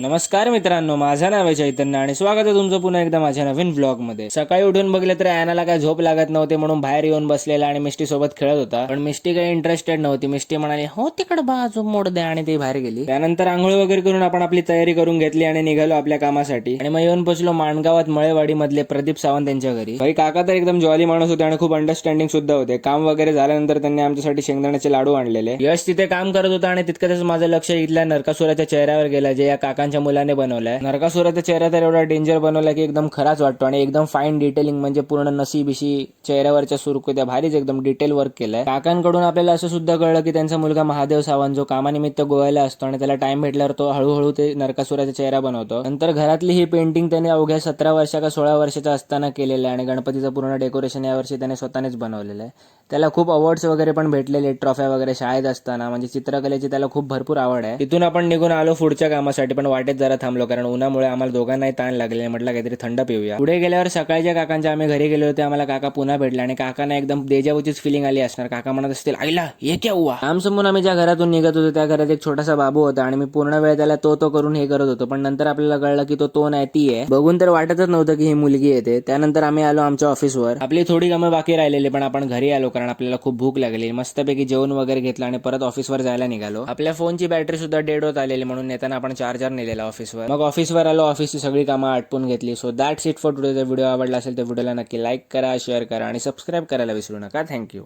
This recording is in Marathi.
नमस्कार मित्रांनो, माझं नाव आहे चैतन्य आणि स्वागत आहे तुमचं पुन्हा एकदा माझ्या नवीन ब्लॉग मध्ये. सकाळी उठून बघितलं तर ॲनाला काय झोप लागत नव्हते म्हणून बाहेर येऊन बसलेला आणि मिष्टी सोबत खेळत होता. पण मिष्टी काही इंटरेस्टेड नव्हती. मिष्टी म्हणाली हो तिकडे बाजू मोड दे आणि ती बाहेर गेली. त्यानंतर आंघोळ वगैरे करून आपण आपली तयारी करून घेतली आणि निघालो आपल्या कामासाठी. आणि मग येऊन पोचलो माणगावात मळेवाडी मधले प्रदीप सावंत यांच्या घरी. भाई काका तर एकदम जॉली माणूस होते आणि खूप अंडरस्टँडिंग सुद्धा होते. काम वगैरे झाल्यानंतर त्यांनी आमच्यासाठी शेंगदाण्याचे लाडू आणलेले. यश तिथे काम करत होता आणि तितकंच माझं लक्ष इथल्या नरकासुराच्या चेहऱ्यावर गेलं जे या काकांच्या मुलाने बनवलं. नरकासुराचा चेहरा तर एवढा डेंजर बनवला की एकदम खराच वाटतो आणि एकदम फाईन डिटेलिंग म्हणजे पूर्ण नसीबिशी चेहऱ्यावरच्या सुरकुत्या भारीच एकदम डिटेल वर्क केलंय. काकांकडून आपल्याला असं सुद्धा कळलं की त्यांचा मुलगा महादेव सावंत जो कामानिमित्त गोव्याला असतो आणि त्याला टाइम भेटल्यावर तो हळूहळू ते नरकासुराचा चेहरा बनवतो. नंतर घरातली ही पेंटिंग त्याने अवघ्या 17 वर्षा का 16 वर्षाचा असताना केलेलं आहे आणि गणपतीचं पूर्ण डेकोरेशन यावर्षी त्याने स्वतःनेच बनवलेलं आहे. त्याला खूप अवॉर्ड्स वगैरे पण भेटलेले, ट्रॉफ्या वगैरे शाळेत असताना. म्हणजे चित्रकलेची त्याला खूप भरपूर आवड आहे. तिथून आपण निघून आलो पुढच्या कामासाठी, पण वाटेत जरा थांबलो कारण उन्हामुळे आम्हाला दोघांनाही ताण लागले. म्हटलं काहीतरी थंड पिऊया. पुढे गेल्यावर सकाळच्या काकांच्या आम्ही घरी गेलो होते. आम्हाला काका पुन्हा भेटला आणि काकांना एकदम देजावूचीच फिलिंग आली असणार. काका म्हणत असतील आईला हे क्या हुआ. काम संपून आम्ही ज्या घरातून निघत होतो त्या घरात एक छोटासा बाबू होता आणि मी पूर्ण वेळ त्याला तो करून हे करत होतो. पण नंतर आपल्याला कळलं की तो नाही ती आहे. बघून तर वाटतच नव्हतं की ही मुलगी येते. त्यानंतर आम्ही आलो आमच्या ऑफिसवर. आपली थोडी कामं बाकी राहिलेली पण आपण घरी आलो कारण आपल्याला खूप भूक लागली. मस्तपैकी जेवण वगैरे घेतलं आणि परत ऑफिसवर जायला निघालो. आपल्या फोनची बॅटरी सुद्धा डेड होत आलेली म्हणून येताना आपण चार्जर नेलेला ऑफिसवर. मग ऑफिसवर आलो, ऑफिसची सगळी कामं आटपून घेतली. So that's it for today. जर व्हिडिओ आवडला असेल तर व्हिडिओला नक्की लाईक करा, शेअर करा आणि सबस्क्राईब करायला विसरू नका. थँक्यू.